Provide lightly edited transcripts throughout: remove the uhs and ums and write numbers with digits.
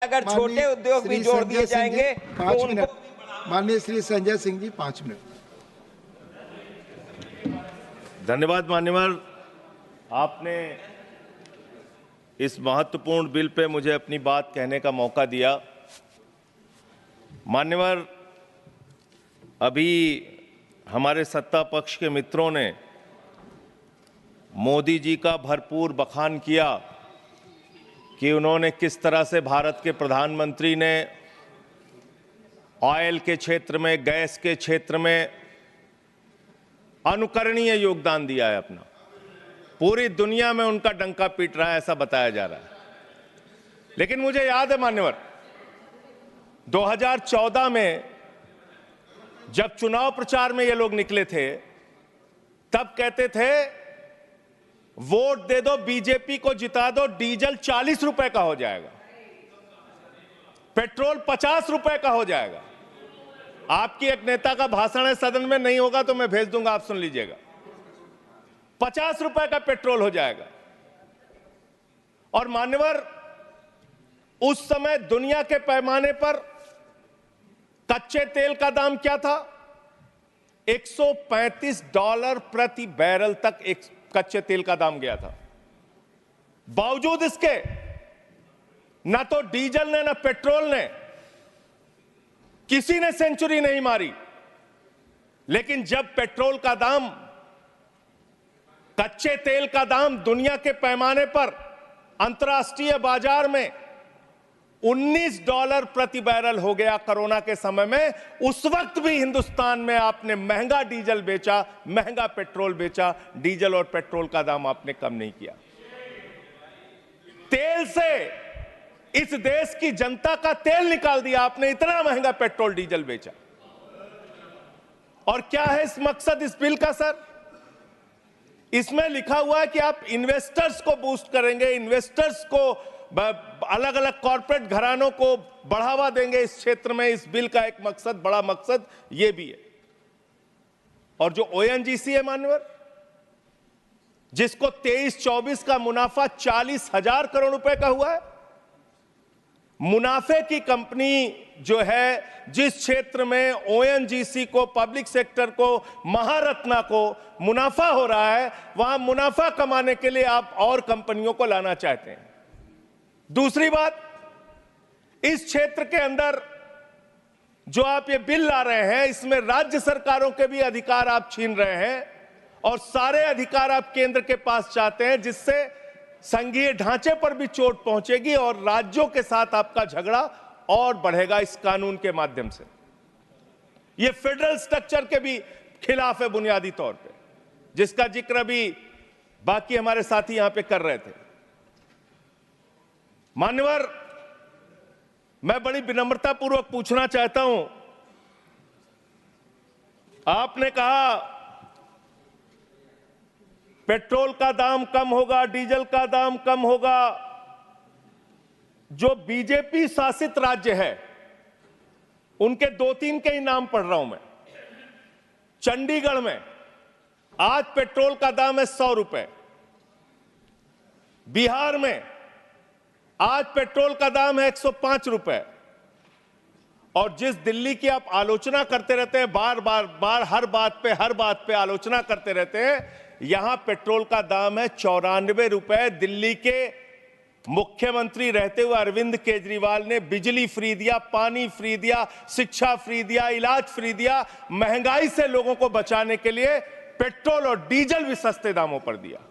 अगर छोटे उद्योग भी जोड़ दिए जाएंगे तो 5 उनको मिनट। माननीय श्री संजय सिंह जी 5 मिनट। धन्यवाद मान्यवर, आपने इस महत्वपूर्ण बिल पे मुझे अपनी बात कहने का मौका दिया। मान्यवर, अभी हमारे सत्ता पक्ष के मित्रों ने मोदी जी का भरपूर बखान किया कि उन्होंने किस तरह से भारत के प्रधानमंत्री ने ऑयल के क्षेत्र में, गैस के क्षेत्र में अनुकरणीय योगदान दिया है अपना। पूरी दुनिया में उनका डंका पीट रहा है, ऐसा बताया जा रहा है। लेकिन मुझे याद है मान्यवर, 2014 में जब चुनाव प्रचार में ये लोग निकले थे, तब कहते थे वोट दे दो, बीजेपी को जिता दो, डीजल 40 रुपए का हो जाएगा, पेट्रोल 50 रुपए का हो जाएगा। आपकी एक नेता का भाषण है, सदन में नहीं होगा तो मैं भेज दूंगा, आप सुन लीजिएगा। 50 रुपए का पेट्रोल हो जाएगा। और मान्यवर, उस समय दुनिया के पैमाने पर कच्चे तेल का दाम क्या था? $135 प्रति बैरल तक एक कच्चे तेल का दाम गया था। बावजूद इसके ना तो डीजल ने ना पेट्रोल ने, किसी ने सेंचुरी नहीं मारी। लेकिन जब पेट्रोल का दाम, कच्चे तेल का दाम दुनिया के पैमाने पर अंतर्राष्ट्रीय बाजार में $19 प्रति बैरल हो गया कोरोना के समय में, उस वक्त भी हिंदुस्तान में आपने महंगा डीजल बेचा, महंगा पेट्रोल बेचा, डीजल और पेट्रोल का दाम आपने कम नहीं किया। तेल से इस देश की जनता का तेल निकाल दिया आपने, इतना महंगा पेट्रोल डीजल बेचा। और क्या है इस मकसद इस बिल का सर? इसमें लिखा हुआ है कि आप इन्वेस्टर्स को बूस्ट करेंगे, इन्वेस्टर्स को, अलग अलग कॉर्पोरेट घरानों को बढ़ावा देंगे इस क्षेत्र में। इस बिल का एक मकसद, बड़ा मकसद यह भी है। और जो ओएनजीसी है मान्यवर, जिसको 23-24 का मुनाफा 40,000 करोड़ रुपए का हुआ है, मुनाफे की कंपनी जो है, जिस क्षेत्र में ओएनजीसी को, पब्लिक सेक्टर को, महारत्ना को मुनाफा हो रहा है, वहां मुनाफा कमाने के लिए आप और कंपनियों को लाना चाहते हैं। दूसरी बात, इस क्षेत्र के अंदर जो आप ये बिल ला रहे हैं, इसमें राज्य सरकारों के भी अधिकार आप छीन रहे हैं और सारे अधिकार आप केंद्र के पास चाहते हैं, जिससे संघीय ढांचे पर भी चोट पहुंचेगी और राज्यों के साथ आपका झगड़ा और बढ़ेगा इस कानून के माध्यम से। यह फेडरल स्ट्रक्चर के भी खिलाफ है बुनियादी तौर पे, जिसका जिक्र भी बाकी हमारे साथी यहां पे कर रहे थे। मान्यवर, मैं बड़ी विनम्रता पूर्वक पूछना चाहता हूं, आपने कहा पेट्रोल का दाम कम होगा, डीजल का दाम कम होगा। जो बीजेपी शासित राज्य है, उनके 2-3 के ही नाम पढ़ रहा हूं मैं। चंडीगढ़ में आज पेट्रोल का दाम है 100 रुपए। बिहार में आज पेट्रोल का दाम है 105 रुपए। और जिस दिल्ली की आप आलोचना करते रहते हैं, बार हर बात पे आलोचना करते रहते हैं, यहां पेट्रोल का दाम है 94 रुपए। दिल्ली के मुख्यमंत्री रहते हुए अरविंद केजरीवाल ने बिजली फ्री दिया, पानी फ्री दिया, शिक्षा फ्री दिया, इलाज फ्री दिया। महंगाई से लोगों को बचाने के लिए पेट्रोल और डीजल भी सस्ते दामों पर दिया।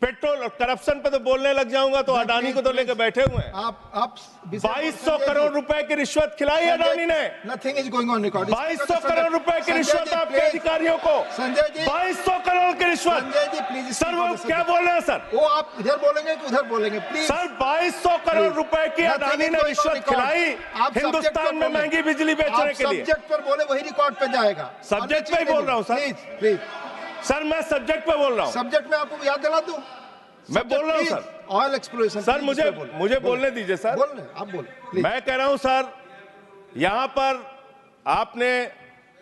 पेट्रोल और करप्शन पे तो बोलने लग जाऊंगा तो अडानी को तो लेकर बैठे हुए हैं। आप 2200 करोड़ रुपए की रिश्वत खिलाई अडानी ने। Nothing is going on record. 2200 crore रुपए की रिश्वत आपके अधिकारियों को। संजय जी, 2200 करोड़ की रिश्वत। संजय जी प्लीज। सर वो क्या बोल रहे हैं सर? वो आप इधर बोलेंगे कि उधर बोलेंगे प्लीज। सर 2200 करोड़ रुपए की अडानी ने रिश्वत खिलाई हिंदुस्तान में महंगी बिजली बेचने के लिए। सब्जेक्ट पर बोले वही रिकॉर्ड पे जाएगा। सब्जेक्ट पे ही बोल रहा हूं सर। प्लीज सर, मैं सब्जेक्ट पे बोल रहा हूं। सब्जेक्ट में आपको याद दिला दूं, मैं बोल रहा हूं सर। Oil exploration. सर मुझे बोलने दीजिए सर। बोलने आप बोले। मैं कह रहा हूं सर, यहां पर आपने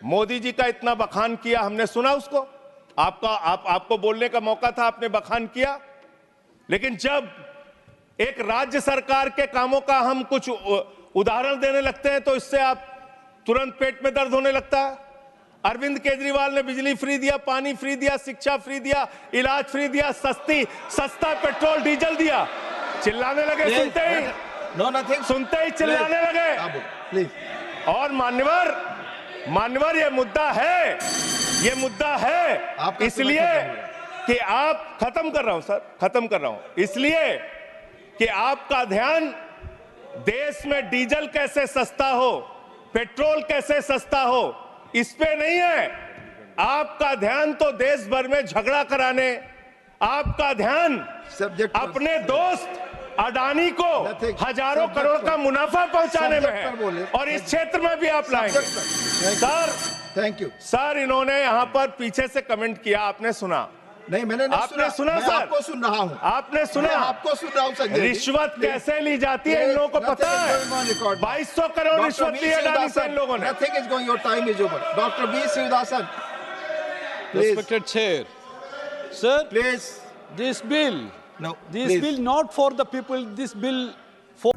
मोदी जी का इतना बखान किया, हमने सुना उसको। आपको बोलने का मौका था, आपने बखान किया। लेकिन जब एक राज्य सरकार के कामों का हम कुछ उदाहरण देने लगते हैं तो इससे आप तुरंत पेट में दर्द होने लगता है। अरविंद केजरीवाल ने बिजली फ्री दिया, पानी फ्री दिया, शिक्षा फ्री दिया, इलाज फ्री दिया, सस्ता पेट्रोल डीजल दिया। चिल्लाने लगे सुनते ही, नो नथिंग, सुनते ही चिल्लाने लगे। प्लीज। और मान्यवर ये मुद्दा है आपका इसलिए कि आप खत्म कर रहा हूं इसलिए कि आपका ध्यान देश में डीजल कैसे सस्ता हो, पेट्रोल कैसे सस्ता हो, इस पे नहीं है। आपका ध्यान तो देश भर में झगड़ा कराने, आपका ध्यान सब्जेक्ट अपने दोस्त अडानी को हजारों करोड़ का मुनाफा पहुंचाने में है, और इस क्षेत्र में भी आप लाएंगे। सर थैंक यू सर, इन्होंने यहां पर पीछे से कमेंट किया, आपने सुना? नहीं, मैंने नहीं आपने सुना मैं सर? आपको सुन रहा हूं। आपने सुना? मैं आपको सुन रहा हूं संजय जी। रिश्वत कैसे ली जाती है इन लोगों को पता है। 2200 करोड़ रिश्वत ली अडानी से इन लोगों ने। Nothing is going, your time is over. Dr. B. Srivasan, please, Respected Chair, sir, please. this bill, No, this please. bill not for the people, this bill for